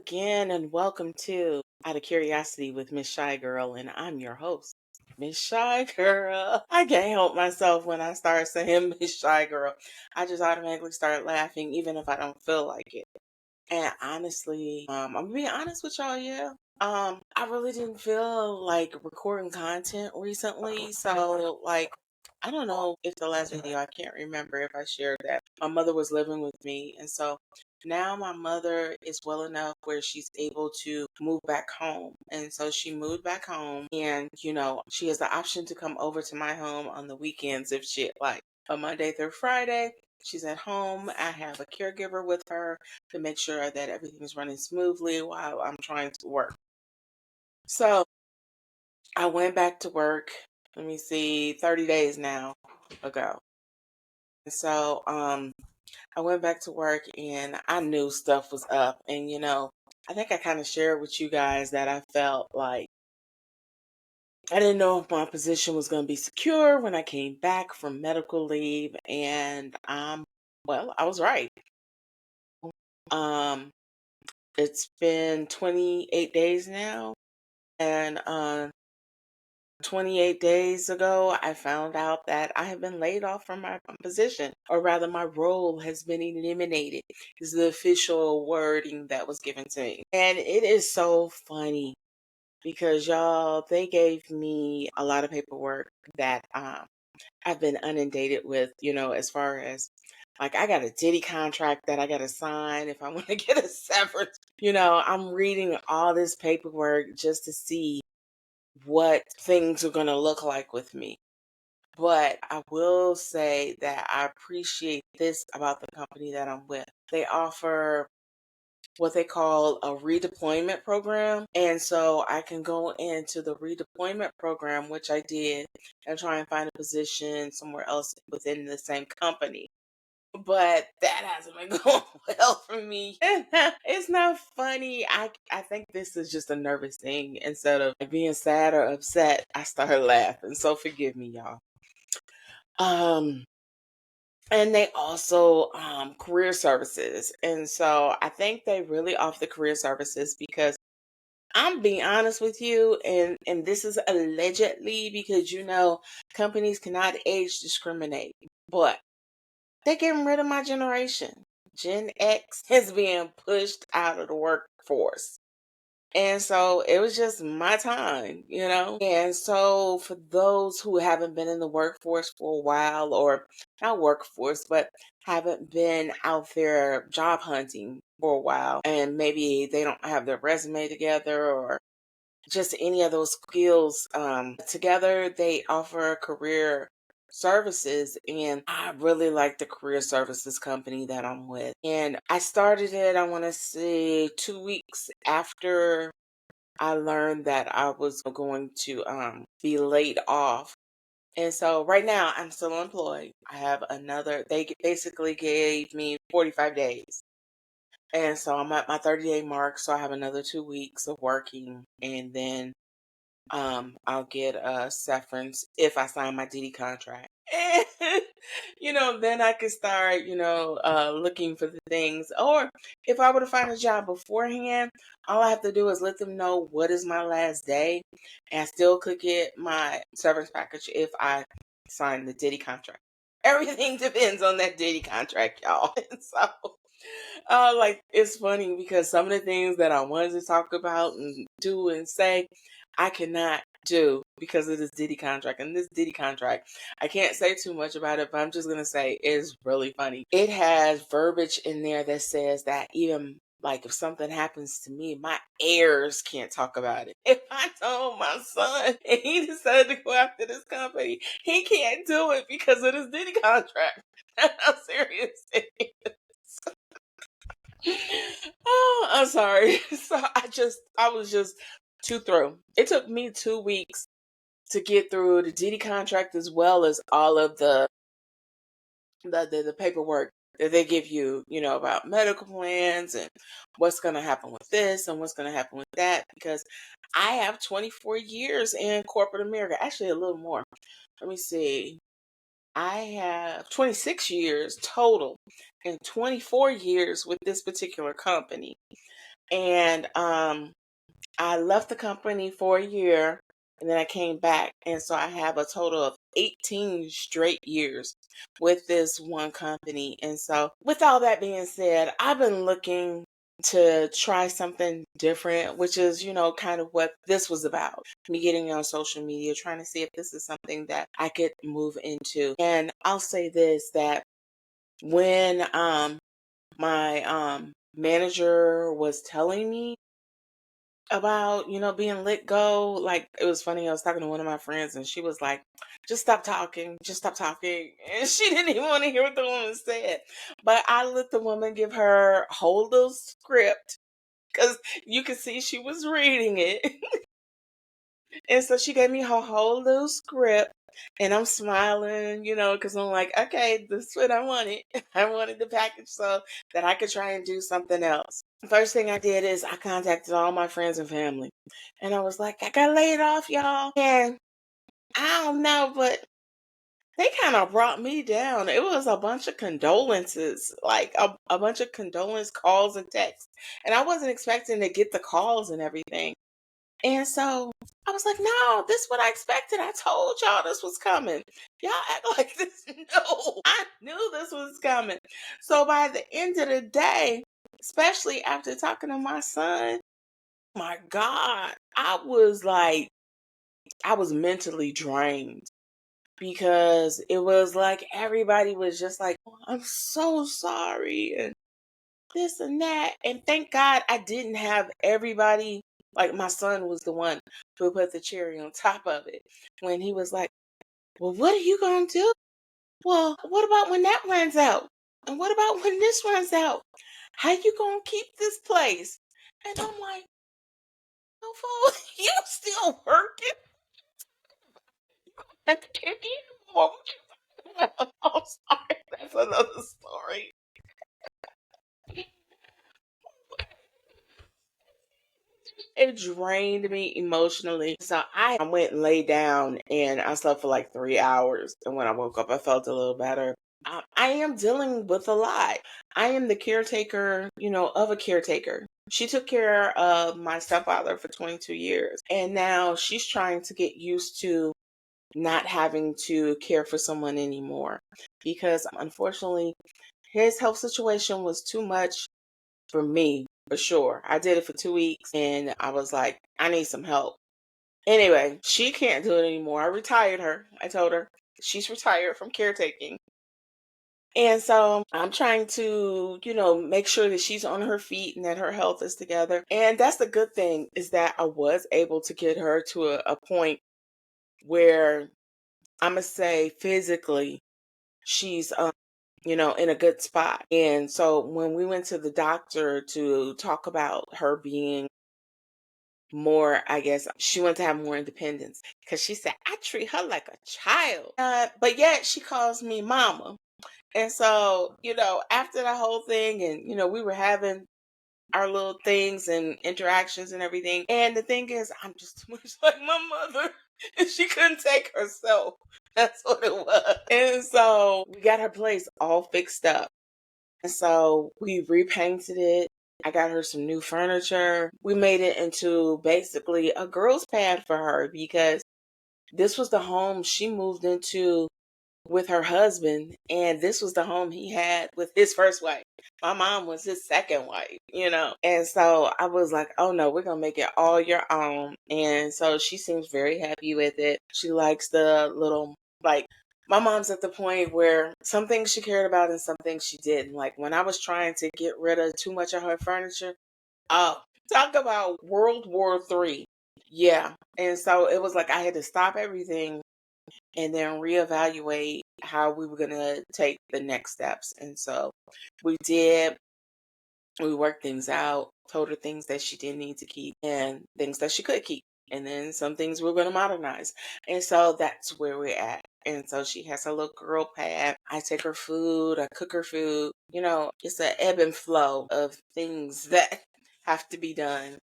again, and welcome to Out of Curiosity with Mz.ChiGurl, and I'm your host, Mz.ChiGurl. I can't help myself when I start saying Mz.ChiGurl. I just automatically start laughing, even if I don't feel like it. And honestly, I'm gonna be honest with y'all, yeah. I really didn't feel like recording content recently, so I don't know if the last video, I can't remember if I shared that my mother was living with me, and so now my mother is well enough where she's able to move back home. And so she moved back home, and she has the option to come over to my home on the weekends if she like. But Monday through Friday, she's at home. I have a caregiver with her to make sure that everything is running smoothly while I'm trying to work. So I went back to work, let me see, 30 days now ago. And so I went back to work and I knew stuff was up. And I think I kind of shared with you guys that I felt like I didn't know if my position was going to be secure when I came back from medical leave. And well, I was right. Um, it's been 28 days now, and 28 days ago, I found out that I have been laid off from my position, or rather, my role has been eliminated, is the official wording that was given to me. And it is so funny because, y'all, they gave me a lot of paperwork that I've been inundated with, as far as like I got a Diddy contract that I got to sign if I want to get a severance. I'm reading all this paperwork just to see what things are going to look like with me. But I will say that I appreciate this about the company that I'm with. They offer what they call a redeployment program. And so I can go into the redeployment program, which I did, and try and find a position somewhere else within the same company. But that hasn't been going well for me. It's not funny. I think this is just a nervous thing. Instead of being sad or upset, I started laughing. So forgive me, y'all. Um, and they also career services. And so I think they really offer the career services because I'm being honest with you, and this is allegedly because companies cannot age discriminate. But they're getting rid of my generation. Gen X is being pushed out of the workforce. And so it was just my time. And so for those who haven't been in the workforce for a while, or not workforce, but haven't been out there job hunting for a while, and maybe they don't have their resume together or just any of those skills together, they offer career services, and I really like the career services company that I'm with. And I started it, I want to say 2 weeks after I learned that I was going to be laid off. And so right now I'm still employed. I have they basically gave me 45 days. And so I'm at my 30-day mark, so I have another 2 weeks of working, and then I'll get a severance if I sign my DD contract. And, then I could start, looking for the things. Or if I were to find a job beforehand, all I have to do is let them know what is my last day, and I still could get my severance package if I sign the Diddy contract. Everything depends on that Diddy contract, y'all. And so, it's funny because some of the things that I wanted to talk about and do and say, I cannot do because of this Diddy contract. And this Diddy contract, I can't say too much about it, but I'm just gonna say it's really funny. It has verbiage in there that says that even like if something happens to me, my heirs can't talk about it. If I told my son and he decided to go after this company, he can't do it because of this Diddy contract. I'm serious. Oh, I'm sorry. So I was just too through. It took me 2 weeks to get through the DD contract as well as all of the paperwork that they give you, about medical plans and what's going to happen with this and what's going to happen with that. Because I have 24 years in corporate America, actually a little more. Let me see. I have 26 years total and 24 years with this particular company. And I left the company for a year and then I came back. And so I have a total of 18 straight years with this one company. And so, with all that being said, I've been looking to try something different, which is, kind of what this was about. Me getting on social media, trying to see if this is something that I could move into. And I'll say this, that when my manager was telling me about, being let go, like, it was funny. I was talking to one of my friends and she was like, just stop talking, just stop talking. And she didn't even want to hear what the woman said. But I let the woman give her whole little script because you could see she was reading it. And so she gave me her whole little script. And I'm smiling, because I'm like, okay, this is what I wanted. I wanted the package so that I could try and do something else. First thing I did is I contacted all my friends and family. And I was like, I got laid off, y'all. And I don't know, but they kind of brought me down. It was a bunch of condolences, like a bunch of condolence calls and texts. And I wasn't expecting to get the calls and everything. And so I was like, no, this is what I expected. I told y'all this was coming. Y'all act like this. No, I knew this was coming. So by the end of the day, especially after talking to my son, my God, I was mentally drained because it was like everybody was just like, "Oh, I'm so sorry," and this and that. And thank God I didn't have everybody, like my son was the one who put the cherry on top of it when he was like, well, what are you going to do? Well, what about when that runs out? And what about when this runs out? How you going to keep this place? And I'm like, no, fool, you still working? And can't more. I'm sorry, that's another story. It drained me emotionally. So I went and laid down and I slept for like 3 hours. And when I woke up, I felt a little better. I am dealing with a lot. I am the caretaker, of a caretaker. She took care of my stepfather for 22 years. And now she's trying to get used to not having to care for someone anymore because unfortunately his health situation was too much for me, for sure. I did it for 2 weeks and I was like, I need some help. Anyway, she can't do it anymore. I retired her. I told her she's retired from caretaking. And so I'm trying to, make sure that she's on her feet and that her health is together. And that's the good thing, is that I was able to get her to a point where I'm going to say physically she's in a good spot. And so when we went to the doctor to talk about her being more, I guess she wanted to have more independence because she said, I treat her like a child. But yet she calls me mama. And so, after the whole thing, and, we were having our little things and interactions and everything. And the thing is, I'm just too much like my mother. And she couldn't take herself. That's what it was. And so we got her place all fixed up. And so we repainted it. I got her some new furniture. We made it into basically a girl's pad for her because this was the home she moved into with her husband, and this was the home he had with his first wife. My mom was his second wife. And so I was like, oh no, we're gonna make it all your own. And so she seems very happy with it. She likes the little, like, my mom's at the point where some things she cared about and some things she didn't. Like when I was trying to get rid of too much of her furniture, oh, talk about World War III. Yeah. And so it was like I had to stop everything and then reevaluate how we were going to take the next steps. And so we did, we worked things out, told her things that she didn't need to keep and things that she could keep. And then some things we're going to modernize. And so that's where we're at. And so she has a little girl pad. I take her food, I cook her food. It's an ebb and flow of things that have to be done.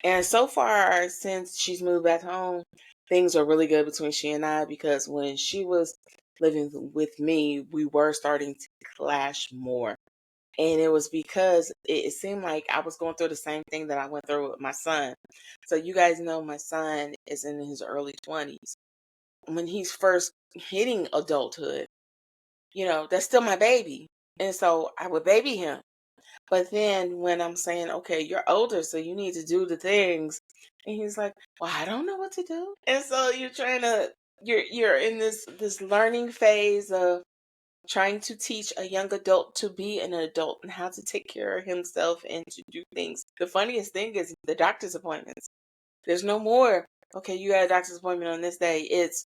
And so far, since she's moved back home, things are really good between she and I because when she was living with me, we were starting to clash more. And it was because it seemed like I was going through the same thing that I went through with my son. So you guys know my son is in his early 20s. When he's first hitting adulthood, that's still my baby. And so I would baby him. But then when I'm saying, okay, you're older, so you need to do the things, and he's like, well, I don't know what to do. And so you're in this learning phase of trying to teach a young adult to be an adult and how to take care of himself and to do things. The funniest thing is the doctor's appointments. There's no more, okay, you got a doctor's appointment on this day. It's,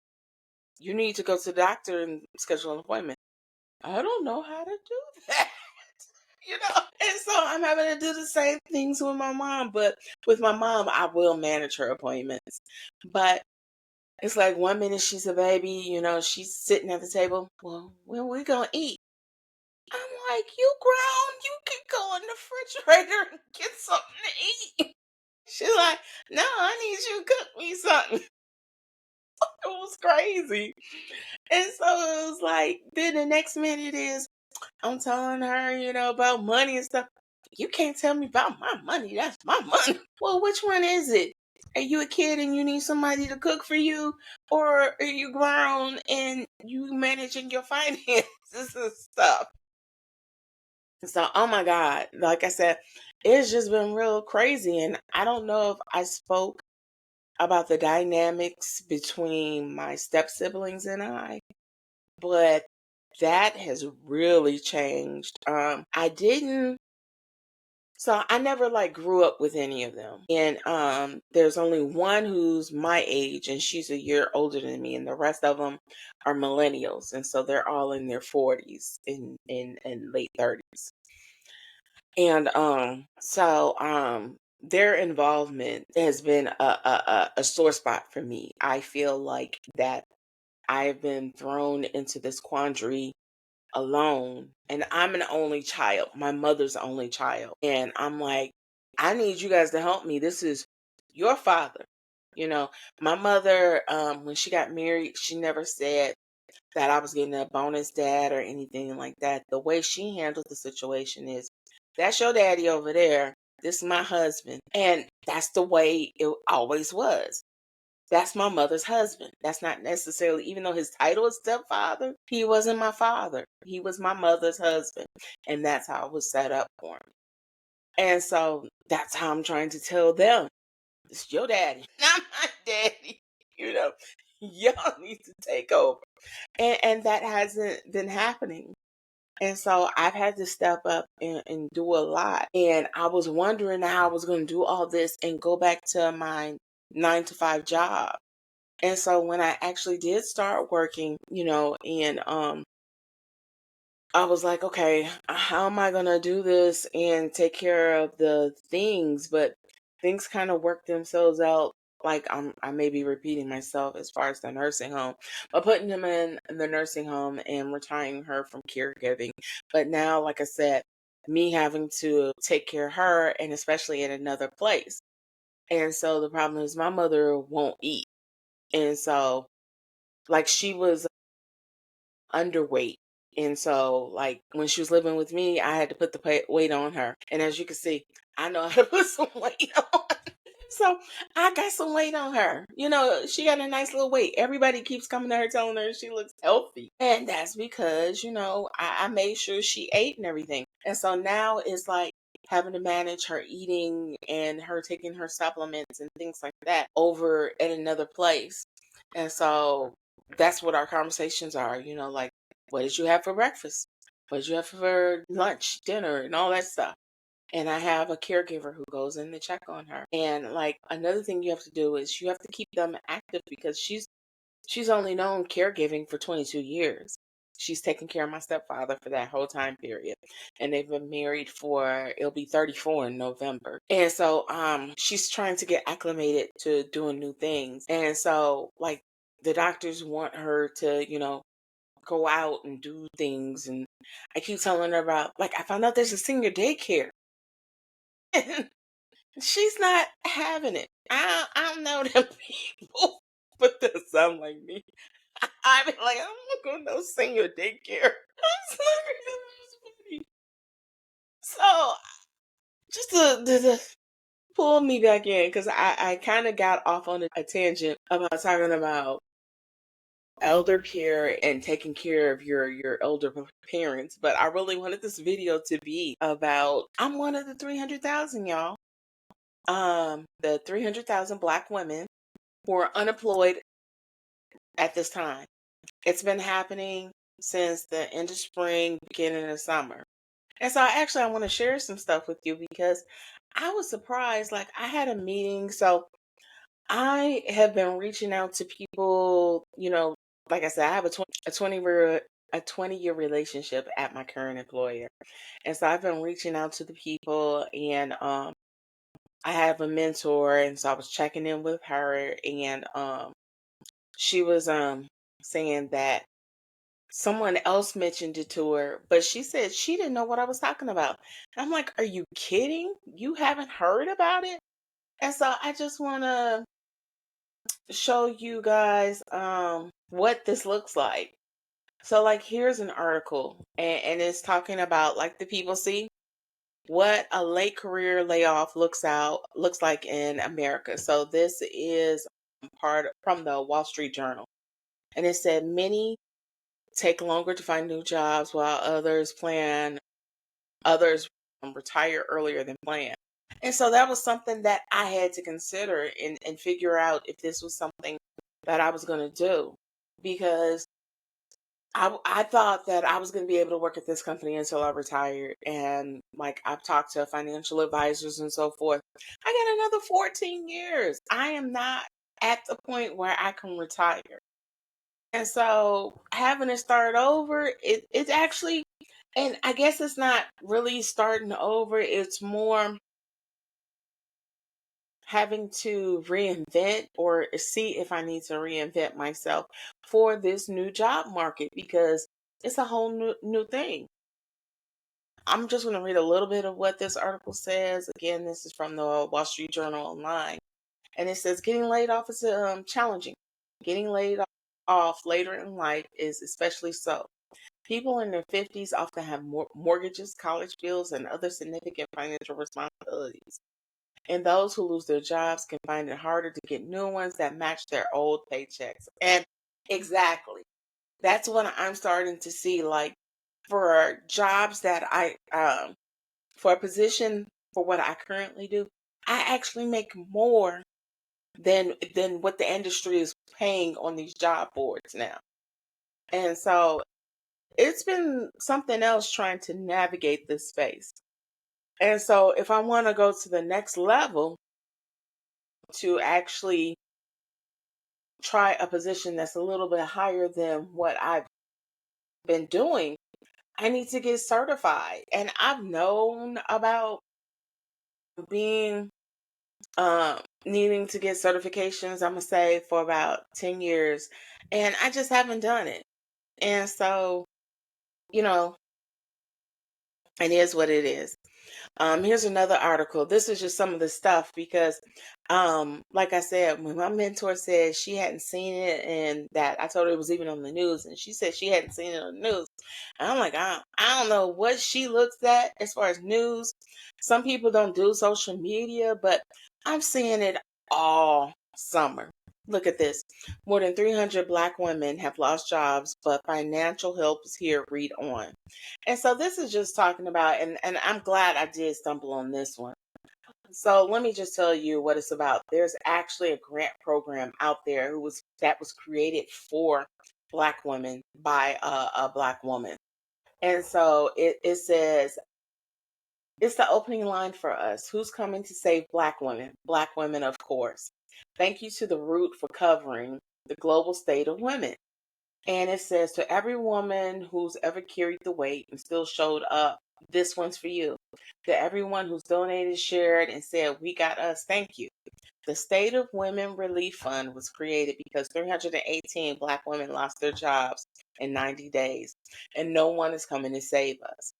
you need to go to the doctor and schedule an appointment. I don't know how to do that. And so I'm having to do the same things with my mom, but with my mom, I will manage her appointments. But it's like one minute she's a baby, she's sitting at the table. Well, when we gonna eat? I'm like, you grown, you can go in the refrigerator and get something to eat. She's like, no, I need you to cook me something. It was crazy. And so it was like, then the next minute is, I'm telling her, about money and stuff. You can't tell me about my money. That's my money. Well, which one is it? Are you a kid and you need somebody to cook for you? Or are you grown and you managing your finances and stuff? So, oh my God, like I said, it's just been real crazy. And I don't know if I spoke about the dynamics between my step siblings and I, but that has really changed. So I never like grew up with any of them. And there's only one who's my age and she's a year older than me, and the rest of them are millennials. And so they're all in their 40s and late 30s. And their involvement has been a sore spot for me. I feel like that I've been thrown into this quandary alone, and I'm an only child. My mother's the only child. And I'm like, I need you guys to help me. This is your father. My mother, when she got married, she never said that I was getting a bonus dad or anything like that. The way she handled the situation is, that's your daddy over there. This is my husband. And that's the way it always was. That's my mother's husband. That's not necessarily, even though his title is stepfather, he wasn't my father. He was my mother's husband. And that's how it was set up for me. And so that's how I'm trying to tell them, it's your daddy, not my daddy. Y'all need to take over. And that hasn't been happening. And so I've had to step up and do a lot. And I was wondering how I was going to do all this and go back to my 9 to 5 job. And so when I actually did start working, and I was like, okay, how am I going to do this and take care of the things? But things kind of work themselves out. Like I may be repeating myself as far as the nursing home, but putting him in the nursing home and retiring her from caregiving. But now, like I said, me having to take care of her, and especially in another place. And so the problem is my mother won't eat. And so, like, she was underweight. And so, like, when she was living with me, I had to put the weight on her. And as you can see, I know how to put some weight on. So I got some weight on her. She got a nice little weight. Everybody keeps coming to her telling her she looks healthy. And that's because, I made sure she ate and everything. And so now it's like having to manage her eating and her taking her supplements and things like that over at another place. And so that's what our conversations are, like, what did you have for breakfast? What did you have for lunch, dinner, and all that stuff? And I have a caregiver who goes in to check on her. And like another thing you have to do is you have to keep them active, because she's only known caregiving for 22 years. She's taken care of my stepfather for that whole time period. And they've been married for, it'll be 34 in November. And so she's trying to get acclimated to doing new things. And so like the doctors want her to, go out and do things. And I keep telling her about, like, I found out there's a senior daycare. She's not having it. I don't know them people, but that sound like me. I be like, I'm not going to no senior daycare. I'm sorry, that was funny. to pull me back in because I kind of got off on a tangent about talking about elder care and taking care of your elder parents, but I really wanted this video to be about I'm one of the 300,000, y'all. The 300,000 Black women who are unemployed at this time. It's been happening since the end of spring, beginning of summer. And so I want to share some stuff with you because I was surprised. Like I had a meeting, so I have been reaching out to people, like I said, I have a 20-year relationship at my current employer. And so I've been reaching out to the people and I have a mentor and so I was checking in with her and she was saying that someone else mentioned it to her, but she said she didn't know what I was talking about. And I'm like, are you kidding? You haven't heard about it? And so I just want to show you guys what this looks like. So like here's an article and it's talking about like the people see what a late career layoff looks like in America. So this is part from the Wall Street Journal. And it said many take longer to find new jobs while others retire earlier than planned. And so that was something that I had to consider and figure out if this was something that I was going to do because I thought that I was going to be able to work at this company until I retired. And like I've talked to financial advisors and so forth. I got another 14 years. I am not at the point where I can retire. And so having to start over, it's actually, and I guess it's not really starting over. It's more having to reinvent or see if I need to reinvent myself for this new job market because it's a whole new thing. I'm just going to read a little bit of what this article says. Again, this is from the Wall Street Journal online. And it says getting laid off is challenging. Getting laid off later in life is especially so. People in their 50s often have mortgages, college bills, and other significant financial responsibilities. And those who lose their jobs can find it harder to get new ones that match their old paychecks. And exactly, that's what I'm starting to see. Like for jobs that for a position for what I currently do, I actually make more than what the industry is paying on these job boards now. And so it's been something else trying to navigate this space. And so if I want to go to the next level to actually try a position that's a little bit higher than what I've been doing, I need to get certified. And I've known about being needing to get certifications, I'm gonna say, for about 10 years. And I just haven't done it. And so, you know, it is what it is. Here's another article. This is just some of the stuff because, like I said, when my mentor said she hadn't seen it and that I told her it was even on the news, and she said she hadn't seen it on the news. And I'm like, I don't know what she looks at as far as news. Some people don't do social media, but I'm seeing it all summer. Look at this. More than 300 Black women have lost jobs, but financial help is here. Read on. And so this is just talking about, and I'm glad I did stumble on this one. So let me just tell you what it's about. There's actually a grant program out there that was created for Black women by a Black woman. And so it says, it's the opening line for us. Who's coming to save Black women? Black women, of course. Thank you to the Root for covering the global state of women. And it says, to every woman who's ever carried the weight and still showed up, this one's for you. To everyone who's donated, shared, and said, we got us, thank you. The State of Women Relief Fund was created because 318 Black women lost their jobs in 90 days, and no one is coming to save us.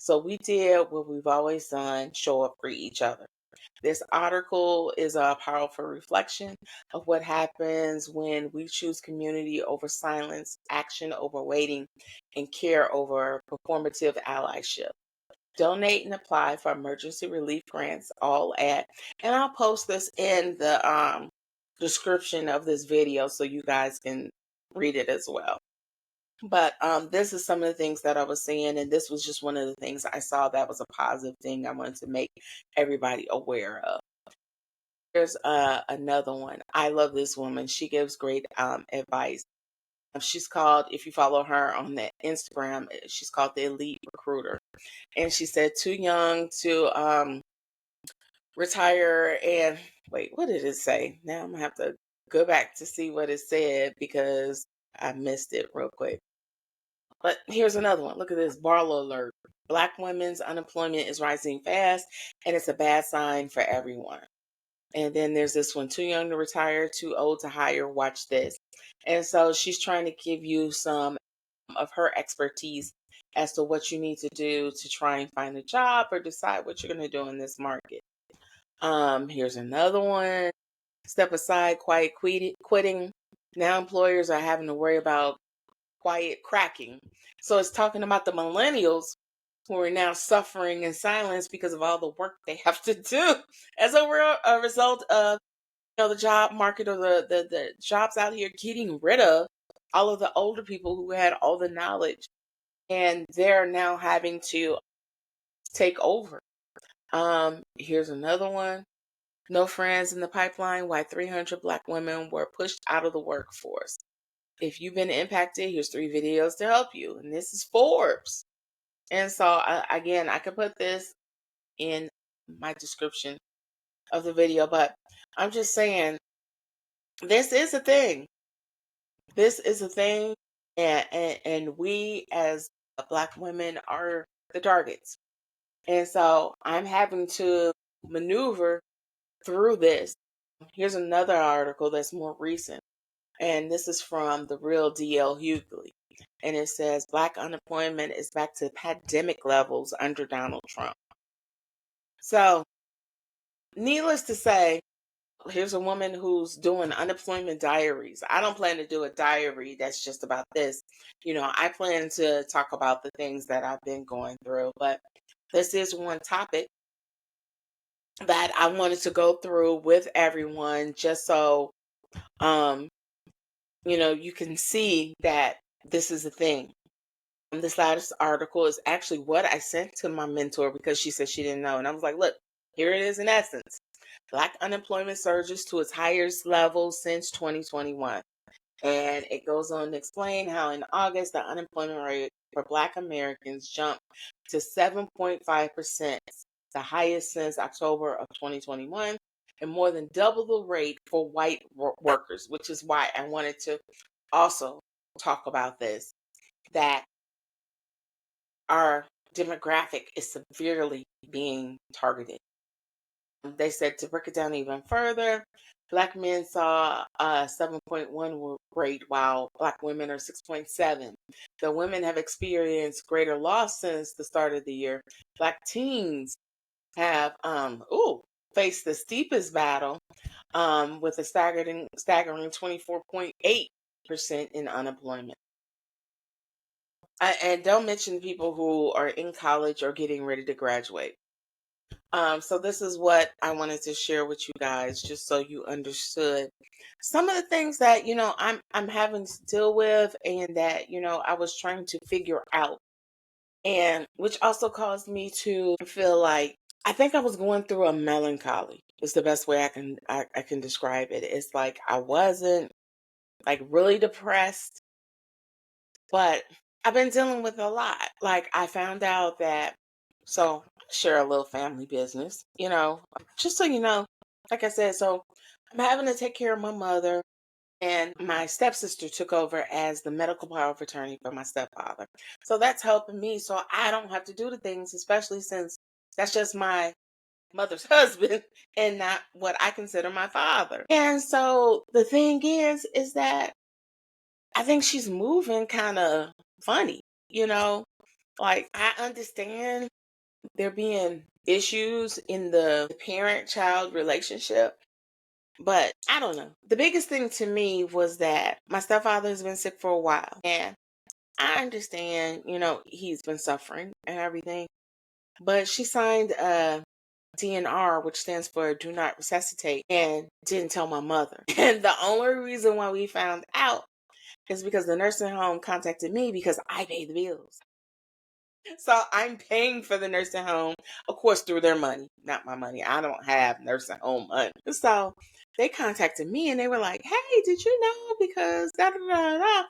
So we did what we've always done, show up for each other. This article is a powerful reflection of what happens when we choose community over silence, action over waiting, and care over performative allyship. donate and apply for emergency relief grants, all at, and I'll post this in the description of this video so you guys can read it as well. But this is some of the things that I was seeing, and this was just one of the things I saw that was a positive thing I wanted to make everybody aware of. There's another one. I love this woman. She gives great advice. She's called, if you follow her on the Instagram, she's called the Elite Recruiter. And she said, too young to retire. And wait, what did it say? Now I'm gonna have to go back to see what it said because I missed it real quick. But here's another one. Look at this Barlow alert. Black women's unemployment is rising fast, and it's a bad sign for everyone. And then there's this one, too young to retire, too old to hire. Watch this. And so she's trying to give you some of her expertise as to what you need to do to try and find a job or decide what you're going to do in this market. Here's another one. Step aside, quiet quitting. Now employers are having to worry about quiet cracking. So it's talking about the millennials who are now suffering in silence because of all the work they have to do as a result of the job market or the jobs out here getting rid of all of the older people who had all the knowledge, and they're now having to take over. Here's another one. No friends in the pipeline. Why 300 Black women were pushed out of the workforce. If you've been impacted, here's 3 videos to help you. And this is Forbes. And so, again, I could put this in my description of the video, but I'm just saying, this is a thing. This is a thing. And we as Black women are the targets. And so I'm having to maneuver through this. Here's another article that's more recent. And this is from the real DL Hughley. And it says Black unemployment is back to pandemic levels under Donald Trump. So, needless to say, here's a woman who's doing unemployment diaries. I don't plan to do a diary that's just about this. I plan to talk about the things that I've been going through. But this is one topic that I wanted to go through with everyone just so you can see that this is a thing. This last article is actually what I sent to my mentor because she said she didn't know. And I was like, look, here it is in essence. Black unemployment surges to its highest level since 2021. And it goes on to explain how in August, the unemployment rate for Black Americans jumped to 7.5%, the highest since October of 2021, and more than double the rate for white workers, which is why I wanted to also talk about this, that our demographic is severely being targeted. They said to break it down even further, Black men saw a 7.1 rate while Black women are 6.7. The women have experienced greater loss since the start of the year. Black teens have faced the steepest battle with a staggering 24.8% in unemployment. And don't mention people who are in college or getting ready to graduate. So this is what I wanted to share with you guys, just so you understood some of the things that I'm having to deal with, and that I was trying to figure out, and which also caused me to feel like I think I was going through a melancholy. Is the best way I can describe it. It's like I wasn't like really depressed, but I've been dealing with a lot. Like I found out that, so share a little family business, just so you know, like I said, so I'm having to take care of my mother, and my stepsister took over as the medical power of attorney for my stepfather. So that's helping me so I don't have to do the things, especially since that's just my mother's husband and not what I consider my father. And so the thing is that I think she's moving kind of funny, like I understand there being issues in the parent-child relationship, but I don't know. The biggest thing to me was that my stepfather has been sick for a while, and I understand, he's been suffering and everything, but she signed a DNR, which stands for Do Not Resuscitate, and didn't tell my mother. And the only reason why we found out is because the nursing home contacted me because I pay the bills. So I'm paying for the nursing home, of course, through their money, not my money. I don't have nursing home money. So they contacted me and they were like, "Hey, did you know? Because da da da da."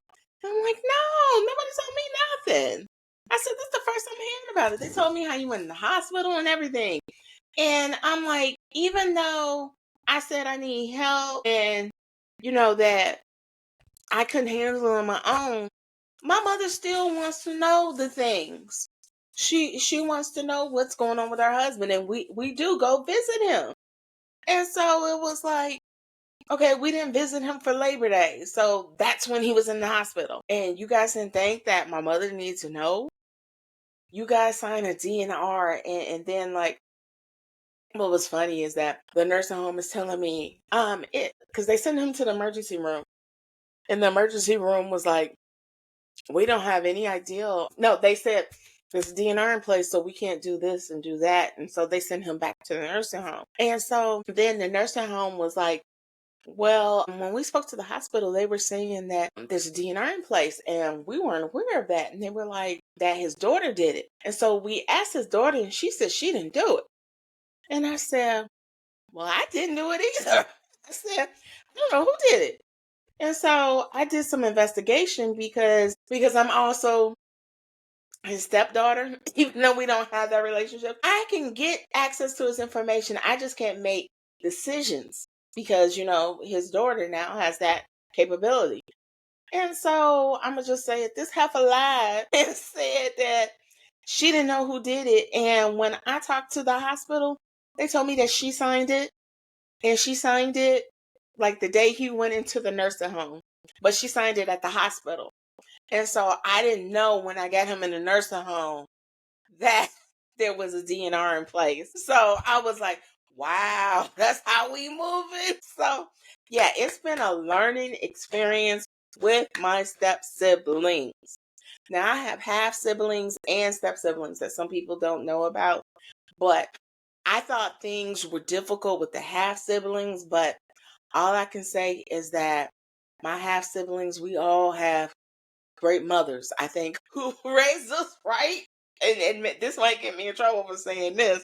I'm like, "No, nobody told me nothing." I said, "This is the first I'm hearing about it." They told me how you went in the hospital and everything. And I'm like, even though I said I need help and that I couldn't handle it on my own, my mother still wants to know the things. She wants to know what's going on with her husband, and we do go visit him. And so it was like, okay, we didn't visit him for Labor Day, so that's when he was in the hospital. And you guys didn't think that my mother needs to know? You guys signed a DNR, and then like, what was funny is that the nursing home is telling me, because they sent him to the emergency room, and the emergency room was like, we don't have any idea. No, they said there's DNR in place, so we can't do this and do that. And so they sent him back to the nursing home. And so then the nursing home was like, well, when we spoke to the hospital, they were saying that there's a DNR in place, and we weren't aware of that. And they were like, that his daughter did it. And so we asked his daughter, and she said she didn't do it. And I said, well, I didn't do it either. I said, I don't know who did it. And so I did some investigation because I'm also his stepdaughter, even though we don't have that relationship. I can get access to his information. I just can't make decisions because, his daughter now has that capability. And so I'm going to just say it. This heifer lied and said that she didn't know who did it. And when I talked to the hospital, they told me that she signed it. And she signed it like the day he went into the nursing home. But she signed it at the hospital. And so I didn't know when I got him in the nursing home that there was a DNR in place. So I was like, wow, that's how we move it. So yeah, it's been a learning experience with my step siblings. Now I have half siblings and step siblings that some people don't know about, but I thought things were difficult with the half siblings, but all I can say is that my half siblings, we all have great mothers, I think, who raised us right. And this might get me in trouble for saying this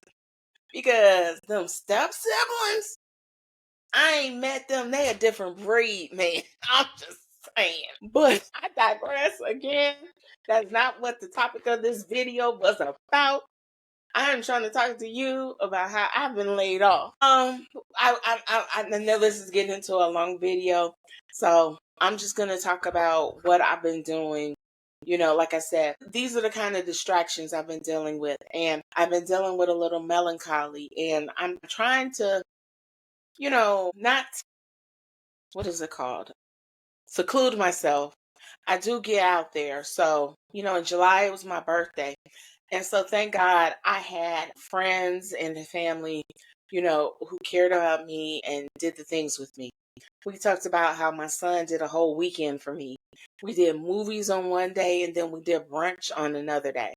because them step siblings, I ain't met them. They a different breed, man. I'm just saying. But I digress again. That's not what the topic of this video was about. I'm trying to talk to you about how I've been laid off. I know this is getting into a long video, so I'm just gonna talk about what I've been doing. Like I said, these are the kind of distractions I've been dealing with, and I've been dealing with a little melancholy, and I'm trying to, not, what is it called? Seclude myself. I do get out there. So, in July it was my birthday. And so thank God I had friends and the family, who cared about me and did the things with me. We talked about how my son did a whole weekend for me. We did movies on one day and then we did brunch on another day.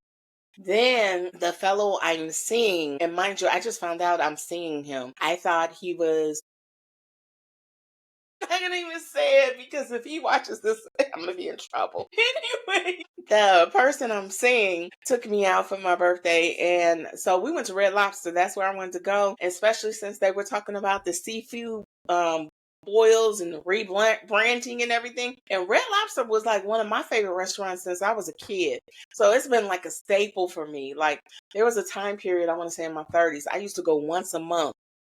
Then the fellow I'm seeing, and mind you, I just found out I'm seeing him. I thought he was, I can't even say it because if he watches this, I'm going to be in trouble. Anyway, the person I'm seeing took me out for my birthday. And so we went to Red Lobster. That's where I wanted to go, especially since they were talking about the seafood boils and the rebranding and everything. And Red Lobster was like one of my favorite restaurants since I was a kid. So it's been like a staple for me. Like there was a time period, I want to say in my 30s, I used to go once a month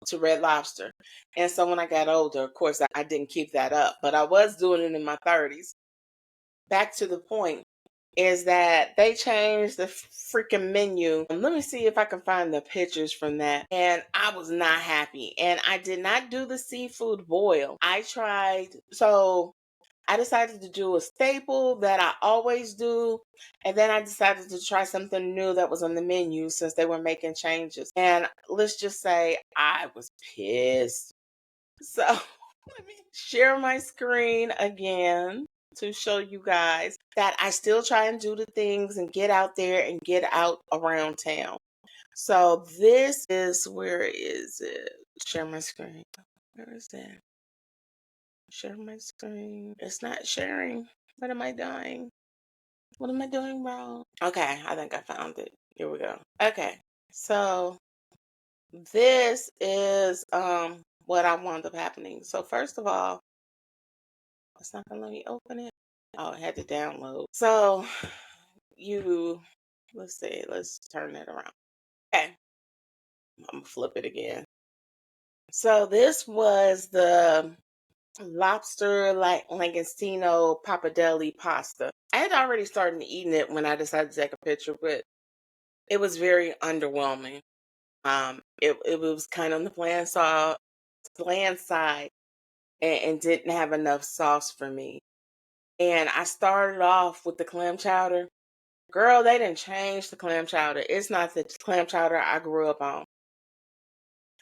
to Red Lobster. And so when I got older, of course, I didn't keep that up, but I was doing it in my 30s. Back to the point is that they changed the freaking menu. Let me see if I can find the pictures from that. And I was not happy. And I did not do the seafood boil. I tried, so I decided to do a staple that I always do. And then I decided to try something new that was on the menu since they were making changes. And let's just say I was pissed. So let me share my screen again to show you guys that I still try and do the things and get out there and get out around town. So this is, where is it? Share my screen. Where is that? Share my screen. It's not sharing. What am I doing? What am I doing wrong? Okay, I think I found it. Here we go. Okay. So this is what I wound up happening. So first of all, it's not gonna let me open it. Oh, I had to download. So let's see, let's turn it around. Okay, I'm gonna flip it again. So this was the lobster like langostino pappardelle pasta. I had already started eating it when I decided to take a picture, but it was very underwhelming. It was kind of on the bland side, and didn't have enough sauce for me. And I started off with the clam chowder. Girl, they didn't change the clam chowder. It's not the clam chowder I grew up on.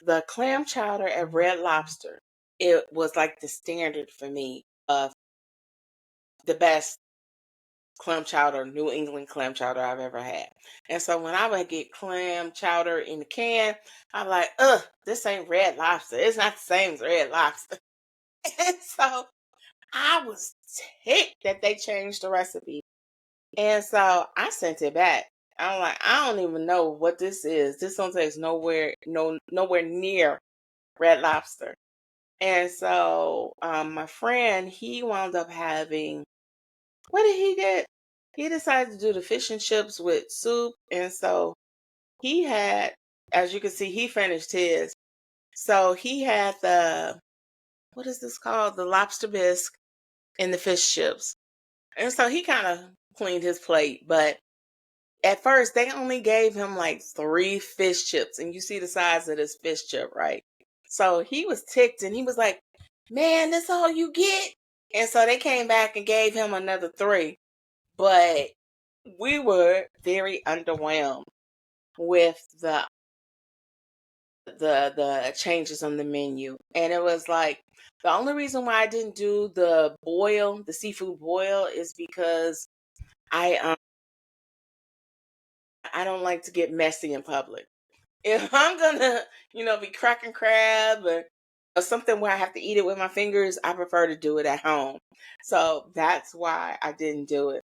The clam chowder at Red Lobster, it was like the standard for me of the best clam chowder, New England clam chowder I've ever had. And so when I would get clam chowder in the can, I'm like, ugh, this ain't Red Lobster. It's not the same as Red Lobster. And so I was ticked that they changed the recipe. And so I sent it back. I'm like, I don't even know what this is. This don't taste nowhere near Red Lobster. And so my friend, he wound up having, what did he get? He decided to do the fish and chips with soup. And so he had, as you can see, he finished his. So he had what is this called? The lobster bisque and the fish chips. And so he kind of cleaned his plate. But at first, they only gave him like 3 fish chips. And you see the size of this fish chip, right? So he was ticked and he was like, man, that's all you get? And so they came back and gave him another 3. But we were very underwhelmed with the changes on the menu. And it was like, the only reason why I didn't do the seafood boil, is because I I don't like to get messy in public. If I'm gonna, be cracking crab or something where I have to eat it with my fingers, I prefer to do it at home. So that's why I didn't do it.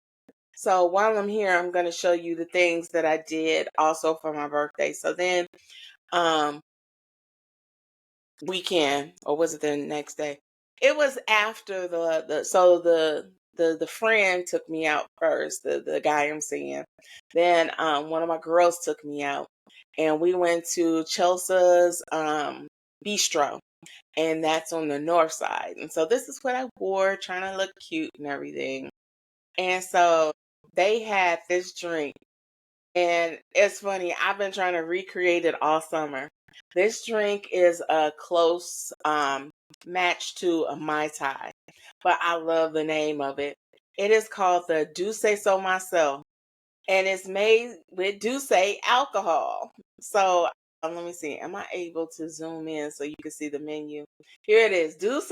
So while I'm here, I'm gonna show you the things that I did also for my birthday. So then um weekend, or was it the next day? It was after the friend took me out first, the guy I'm seeing. Then one of my girls took me out, and we went to Chelsea's bistro, and that's on the north side. And so this is what I wore, trying to look cute and everything. And so they had this drink, and it's funny, I've been trying to recreate it all summer. This drink is a close match to a Mai Tai, but I love the name of it. It is called the Do Say So Myself, and it's made with Douce alcohol. So let me see. Am I able to zoom in so you can see the menu? Here it is. Douce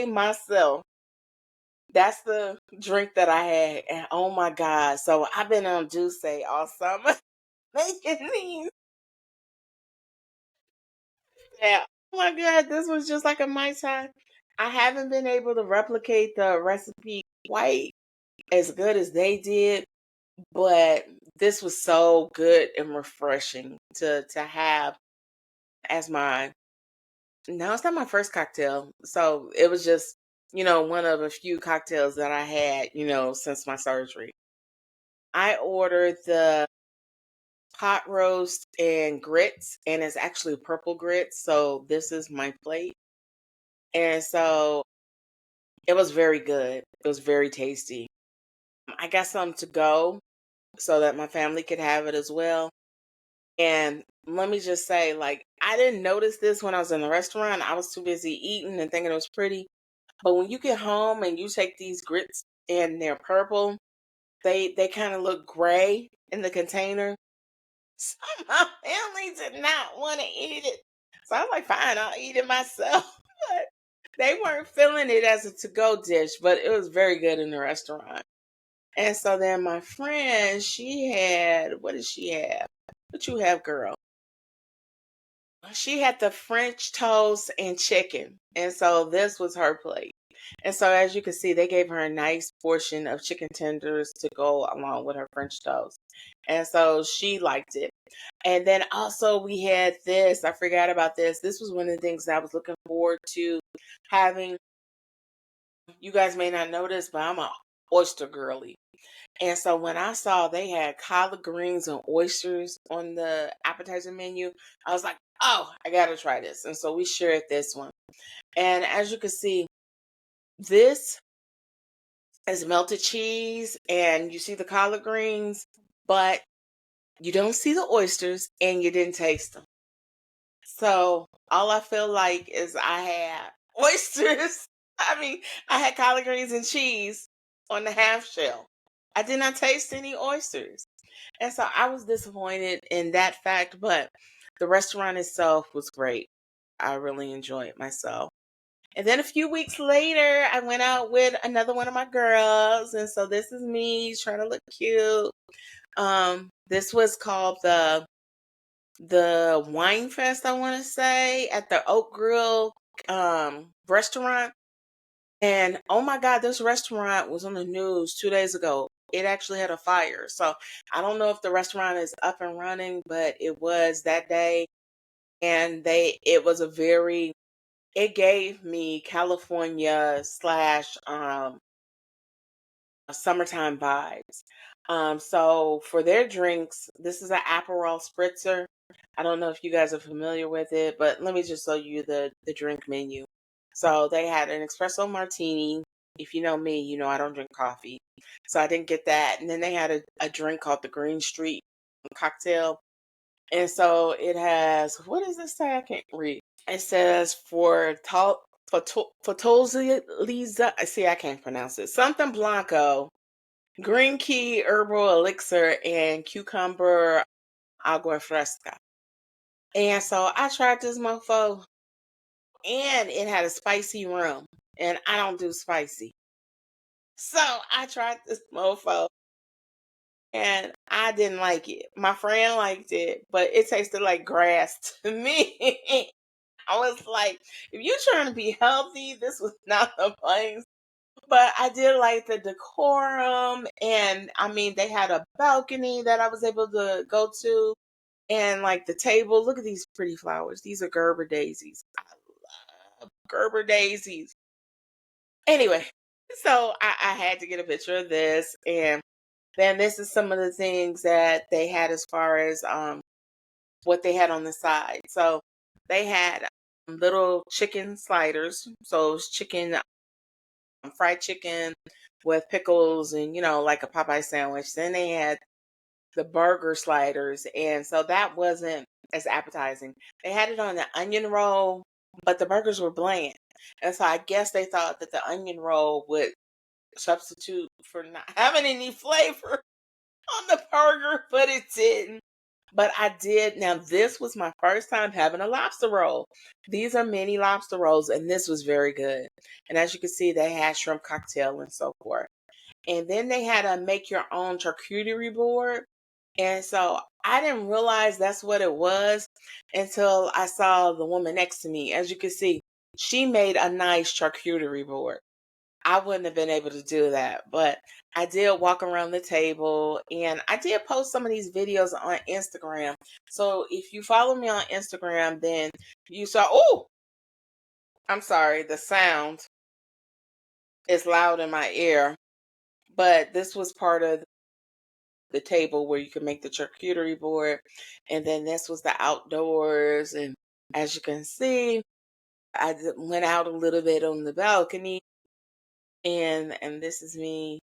Myself. That's the drink that I had, and oh my God! So I've been on Douce all summer making these. Yeah. Oh my God, this was just like a Mai Tai. I haven't been able to replicate the recipe quite as good as they did, but this was so good and refreshing to have as my, no, it's not my first cocktail. So it was just, one of a few cocktails that I had, since my surgery. I ordered the pot roast and grits, and it's actually purple grits. So this is my plate. And so it was very good. It was very tasty. I got some to go so that my family could have it as well. And let me just say, like, I didn't notice this when I was in the restaurant. I was too busy eating and thinking it was pretty. But when you get home and you take these grits and they're purple, they kind of look gray in the container. So my family did not want to eat it. So I was like, fine, I'll eat it myself. But they weren't feeling it as a to-go dish, but it was very good in the restaurant. And so then my friend, she had, what did she have? What you have, girl? She had the French toast and chicken. And so this was her plate. And so as you can see, they gave her a nice portion of chicken tenders to go along with her French toast. And so she liked it. And then also we had this. I forgot about this. This was one of the things that I was looking forward to having. You guys may not know this, but I'm a oyster girly. And so when I saw they had collard greens and oysters on the appetizer menu, I was like, oh, I gotta try this. And so we shared this one. And as you can see, this is melted cheese and you see the collard greens, but you don't see the oysters and you didn't taste them. So all I feel like is I had oysters. I mean, I had collard greens and cheese on the half shell. I did not taste any oysters. And so I was disappointed in that fact, but the restaurant itself was great. I really enjoyed myself. And then a few weeks later, I went out with another one of my girls. And so this is me trying to look cute. This was called the Wine Fest, I want to say, at the Oak Grill restaurant. And oh my God, this restaurant was on the news 2 days ago. It actually had a fire. So I don't know if the restaurant is up and running, but it was that day. And it was it gave me California slash summertime vibes. So for their drinks, this is an Aperol spritzer. I don't know if you guys are familiar with it, but let me just show you the drink menu. So they had an espresso martini. If you know me, you know I don't drink coffee. So I didn't get that. And then they had a drink called the Green Street cocktail. And so it has, what does this say? I can't read. It says Fotoliza. See, I can't pronounce it. Something Blanco, green key herbal elixir, and cucumber agua fresca. And so I tried this mofo, and it had a spicy rum, and I don't do spicy. So I tried this mofo, and I didn't like it. My friend liked it, but it tasted like grass to me. I was like, if you're trying to be healthy, this was not the place. But I did like the decorum, and I mean, they had a balcony that I was able to go to, and like the table. Look at these pretty flowers. These are Gerber daisies. I love Gerber daisies. Anyway, so I had to get a picture of this, and then this is some of the things that they had as far as what they had on the side. So they had little chicken sliders. So it's chicken, fried chicken with pickles and, like a Popeye sandwich. Then they had the burger sliders. And so that wasn't as appetizing. They had it on the onion roll, but the burgers were bland. And so I guess they thought that the onion roll would substitute for not having any flavor on the burger, but it didn't. But I did. Now, this was my first time having a lobster roll. These are mini lobster rolls, and this was very good. And as you can see, they had shrimp cocktail and so forth. And then they had a make your own charcuterie board. And so I didn't realize that's what it was until I saw the woman next to me. As you can see, she made a nice charcuterie board. I wouldn't have been able to do that, but I did walk around the table and I did post some of these videos on Instagram. So if you follow me on Instagram, then you saw, oh, I'm sorry, the sound is loud in my ear, but this was part of the table where you can make the charcuterie board. And then this was the outdoors. And as you can see, went out a little bit on the balcony and this is me,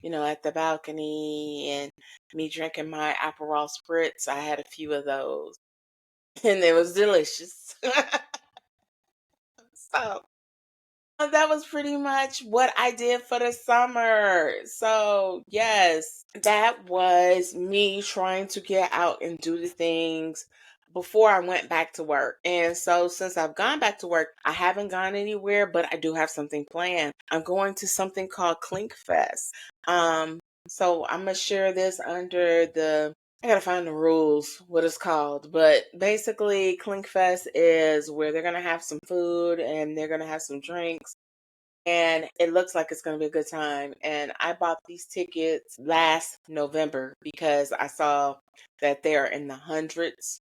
at the balcony and me drinking my Aperol spritz. I had a few of those, and it was delicious. So that was pretty much what I did for the summer. So yes, that was me trying to get out and do the things before I went back to work. And so since I've gone back to work, I haven't gone anywhere, but I do have something planned. I'm going to something called Clink Fest. So I'm gonna share this under I gotta find the rules, what it's called. But basically, Clinkfest is where they're gonna have some food and they're gonna have some drinks. And it looks like it's going to be a good time. And I bought these tickets last November because I saw that they're in the hundreds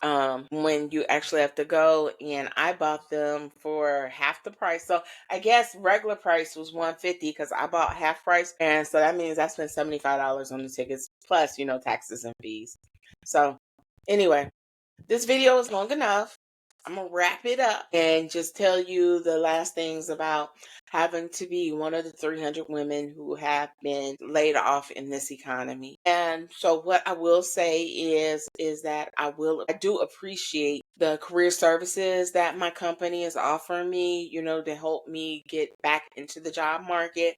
when you actually have to go, and I bought them for half the price. So I guess regular price was 150 because I bought half price, and so that means I spent $75 on the tickets plus taxes and fees. So anyway, this video is long enough. I'm going to wrap it up and just tell you the last things about having to be one of the 300 women who have been laid off in this economy. And so what I will say is that I do appreciate the career services that my company is offering me, to help me get back into the job market.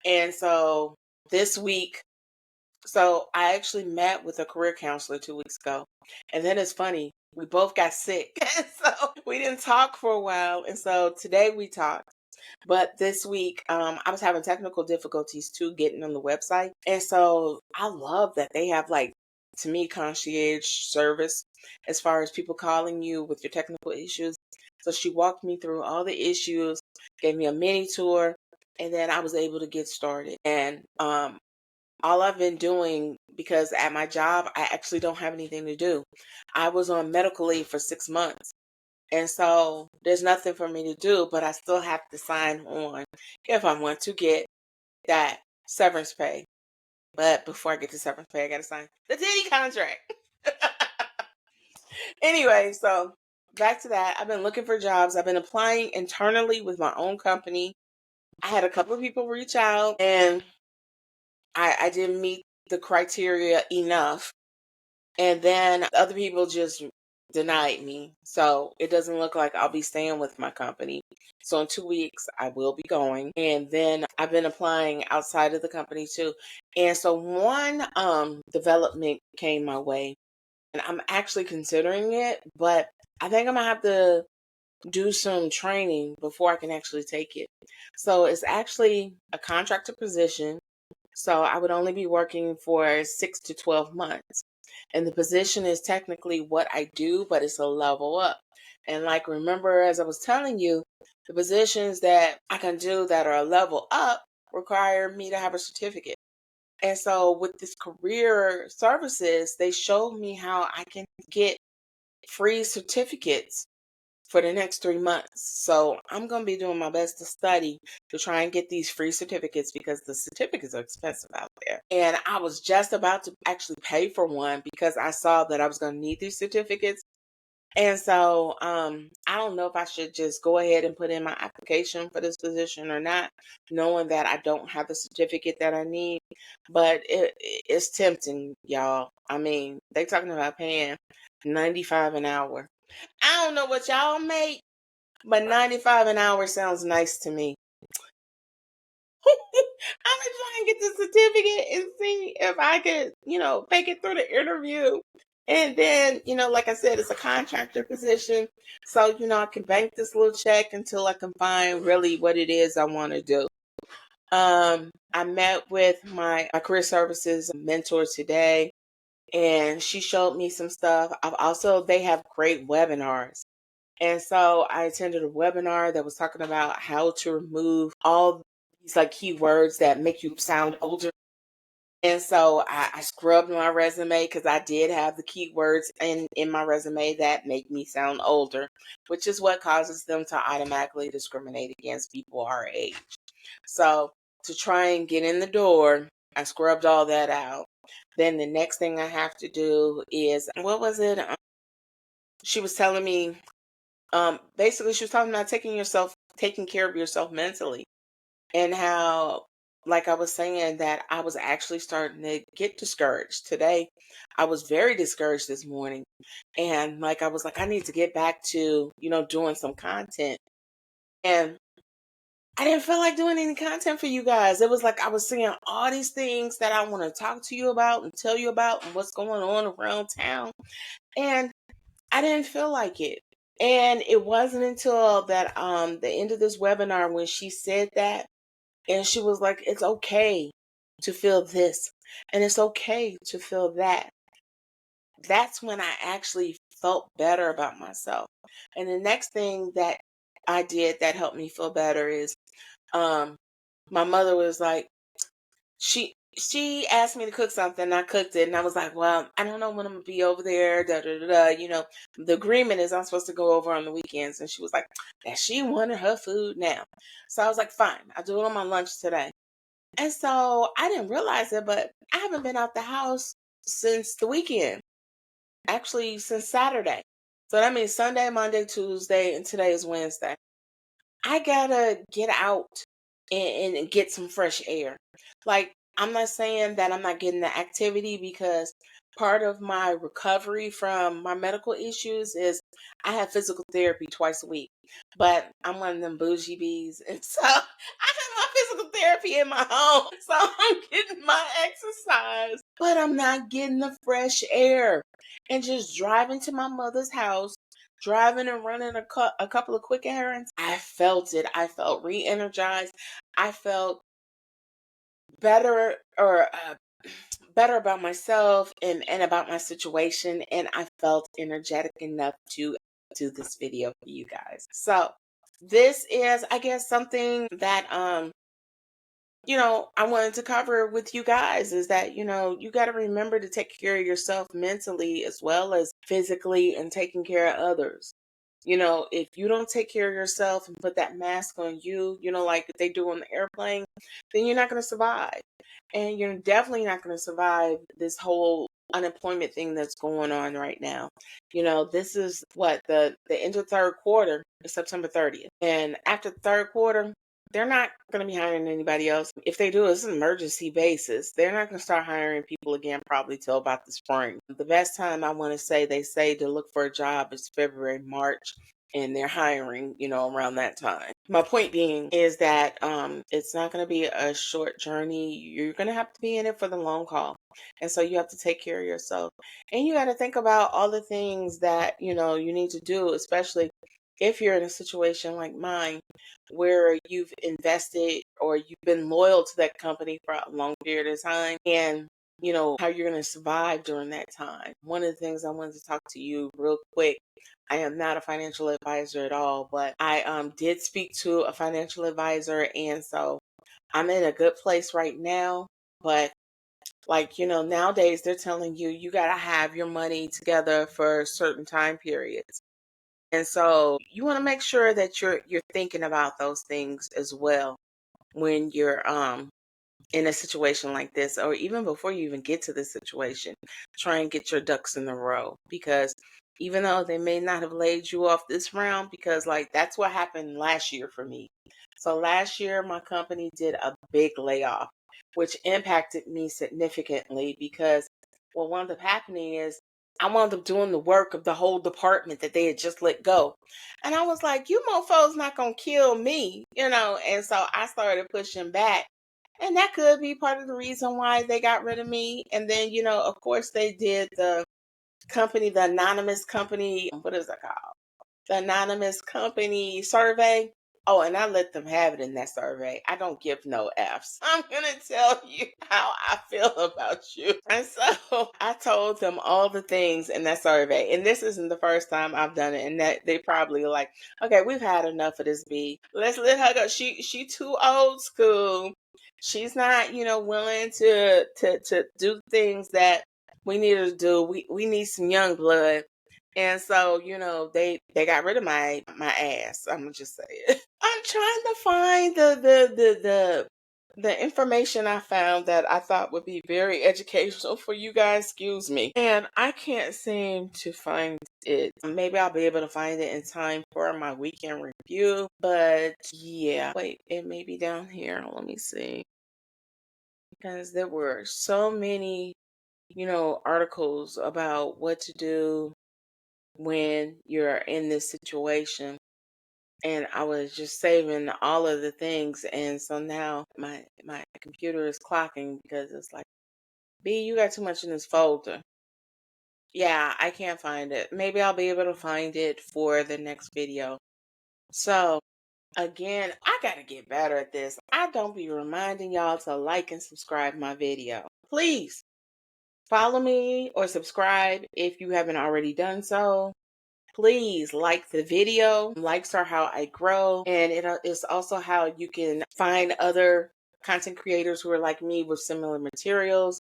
And so this week, so I actually met with a career counselor 2 weeks ago. And then it's funny, we both got sick. So we didn't talk for a while. And so today we talked. But this week, I was having technical difficulties too getting on the website. And so I love that they have, like, to me, concierge service as far as people calling you with your technical issues. So she walked me through all the issues, gave me a mini tour, and then I was able to get started. And all I've been doing, because at my job, I actually don't have anything to do. I was on medical leave for 6 months. And so there's nothing for me to do, but I still have to sign on if I want to get that severance pay. But before I get to severance pay, I got to sign the titty contract. Anyway, so back to that. I've been looking for jobs. I've been applying internally with my own company. I had a couple of people reach out, and I didn't meet the criteria enough. And then other people just denied me. So it doesn't look like I'll be staying with my company. So in 2 weeks, I will be going. And then I've been applying outside of the company too. And so one development came my way, and I'm actually considering it, but I think I'm gonna have to do some training before I can actually take it. So it's actually a contractor position. So I would only be working for 6 to 12 months. And the position is technically what I do, but it's a level up. And like, remember, as I was telling you, the positions that I can do that are a level up require me to have a certificate. And so with this career services, they showed me how I can get free certificates for the next 3 months. So I'm going to be doing my best to study to try and get these free certificates because the certificates are expensive out there. And I was just about to actually pay for one because I saw that I was going to need these certificates. And so I don't know if I should just go ahead and put in my application for this position or not, knowing that I don't have the certificate that I need. But it's tempting, y'all. I mean, they talking about paying $95 an hour. I don't know what y'all make, but $95 an hour sounds nice to me. I'm gonna try and get the certificate and see if I could, make it through the interview. And then, like I said, it's a contractor position. So, I can bank this little check until I can find really what it is I want to do. I met with my career services mentor today, and she showed me some stuff. They have great webinars. And so I attended a webinar that was talking about how to remove all these, like, keywords that make you sound older. And so I scrubbed my resume because I did have the keywords in my resume that make me sound older, which is what causes them to automatically discriminate against people our age. So to try and get in the door, I scrubbed all that out. Then the next thing I have to do is, what was it? She was telling me, basically she was talking about taking care of yourself mentally, and how, like I was saying, that I was actually starting to get discouraged. Today I was very discouraged this morning, and like I was like, I need to get back to doing some content. And I didn't feel like doing any content for you guys. It was like I was seeing all these things that I want to talk to you about and tell you about and what's going on around town, and I didn't feel like it. And it wasn't until that the end of this webinar when she said that, and she was like, it's okay to feel this, and it's okay to feel that. That's when I actually felt better about myself. And the next thing that I did that helped me feel better is um my mother was like, she asked me to cook something, and I cooked it, and I was like, well, I don't know when I'm gonna be over there, da da da da. The agreement is I'm supposed to go over on the weekends, and she was like, that she wanted her food now. So I was like, fine, I'll do it on my lunch today. And so I didn't realize it, but I haven't been out the house since the weekend, actually since Saturday. So that means Sunday, Monday, Tuesday, and today is Wednesday. I gotta get out and get some fresh air. Like, I'm not saying that I'm not getting the activity, because part of my recovery from my medical issues is I have physical therapy twice a week. But I'm one of them bougie bees. And so I have my physical therapy in my home. So I'm getting my exercise. But I'm not getting the fresh air. And just driving to my mother's house, driving and running a couple of quick errands, I felt it. I felt re-energized. I felt better, or better about myself and about my situation, and I felt energetic enough to do this video for you guys. So this is, I guess, something that I wanted to cover with you guys, is that, you got to remember to take care of yourself mentally as well as physically, and taking care of others. If you don't take care of yourself and put that mask on you, like they do on the airplane, then you're not going to survive. And you're definitely not going to survive this whole unemployment thing that's going on right now. This is what the end of third quarter is September 30th. And after the third quarter, they're not going to be hiring anybody else. If they do, it's an emergency basis. They're not going to start hiring people again probably till about the spring. The best time, I want to say, they say to look for a job is February, March, and they're hiring, around that time. My point being is that it's not going to be a short journey. You're going to have to be in it for the long haul. And so you have to take care of yourself. And you got to think about all the things that, you need to do, especially if you're in a situation like mine, where you've invested or you've been loyal to that company for a long period of time, and how you're going to survive during that time. One of the things I wanted to talk to you real quick, I am not a financial advisor at all, but I did speak to a financial advisor, and so I'm in a good place right now. But like, nowadays they're telling you got to have your money together for certain time periods. And so you want to make sure that you're thinking about those things as well when you're in a situation like this, or even before you even get to this situation. Try and get your ducks in a row, because even though they may not have laid you off this round, because like that's what happened last year for me. So last year my company did a big layoff, which impacted me significantly, because what wound up happening is I wound up doing the work of the whole department that they had just let go. And I was like, you mofos not gonna kill me, and so I started pushing back. And that could be part of the reason why they got rid of me. And then, of course, they did the anonymous company, what is it called? The anonymous company survey. Oh, and I let them have it in that survey. I don't give no F's. I'm going to tell you how I feel about you. And so I told them all the things in that survey. And this isn't the first time I've done it. And that they probably like, okay, we've had enough of this B. Let's let her go. She too old school. She's not, willing to do things that we need her to do. We need some young blood. And so, they got rid of my ass. I'm gonna just say it. I'm trying to find the information I found that I thought would be very educational for you guys. Excuse me. And I can't seem to find it. Maybe I'll be able to find it in time for my weekend review. But yeah, wait, it may be down here. Let me see. Because there were so many, articles about what to do when you're in this situation. And I was just saving all of the things, and so now my computer is clocking, because it's like, B, you got too much in this folder. Yeah, I can't find it. Maybe I'll be able to find it for the next video. So again, I gotta get better at this. I I don't be reminding y'all to like and subscribe my video. Please follow me or subscribe if you haven't already done so. Please like the video. Likes are how I grow, and it is also how you can find other content creators who are like me with similar materials.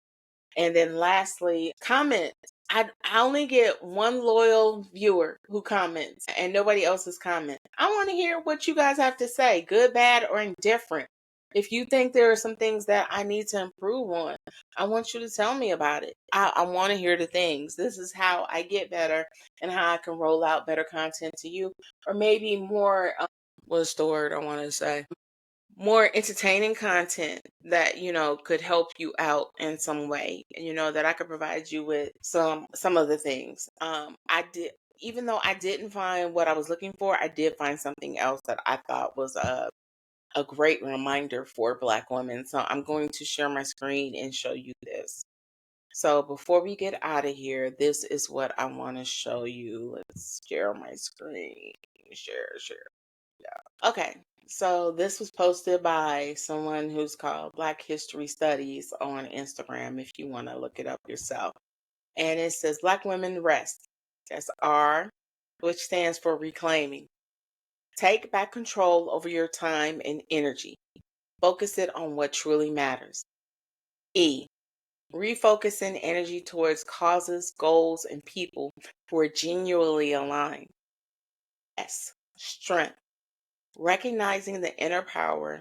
And then lastly, comment. I only get one loyal viewer who comments and nobody else's comment. I want to hear what you guys have to say, good, bad, or indifferent. If you think there are some things that I need to improve on, I want you to tell me about it. I want to hear the things. This is how I get better and how I can roll out better content to you. Or maybe more, what's the word I want to say? More entertaining content that could help you out in some way, that I could provide you with some of the things. I did, even though I didn't find what I was looking for, I did find something else that I thought was a great reminder for Black women. So I'm going to share my screen and show you this. So before we get out of here, this is what I want to show you. Let's share my screen. Share. Yeah. Okay. So this was posted by someone who's called Black History Studies on Instagram, if you want to look it up yourself. And it says Black Women Rest. That's R, which stands for reclaiming. Take back control over your time and energy. Focus it on what truly matters. E, refocusing energy towards causes, goals, and people who are genuinely aligned. S, strength. Recognizing the inner power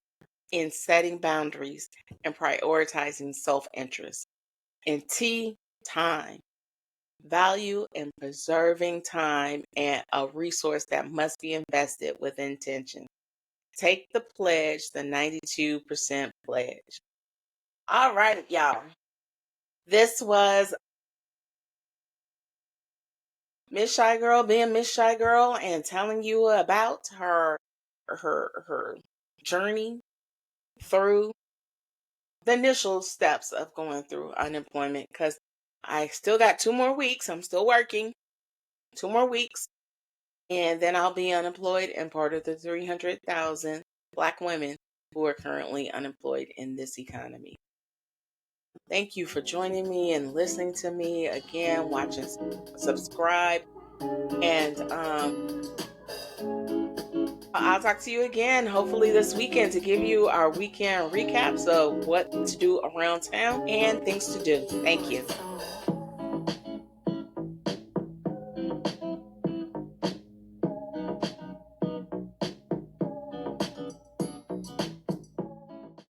in setting boundaries and prioritizing self-interest. And T, time. Value in preserving time and a resource that must be invested with intention. Take the pledge, the 92% pledge. All right, y'all. This was Mz.ChiGurl being Mz.ChiGurl and telling you about her journey through the initial steps of going through unemployment, because I still got 2 more weeks. I'm still working 2 more weeks, and then I'll be unemployed and part of the 300,000 Black women who are currently unemployed in this economy. Thank you for joining me and listening to me again, watching, subscribe, and I'll talk to you again, hopefully this weekend, to give you our weekend recaps of what to do around town and things to do. Thank you.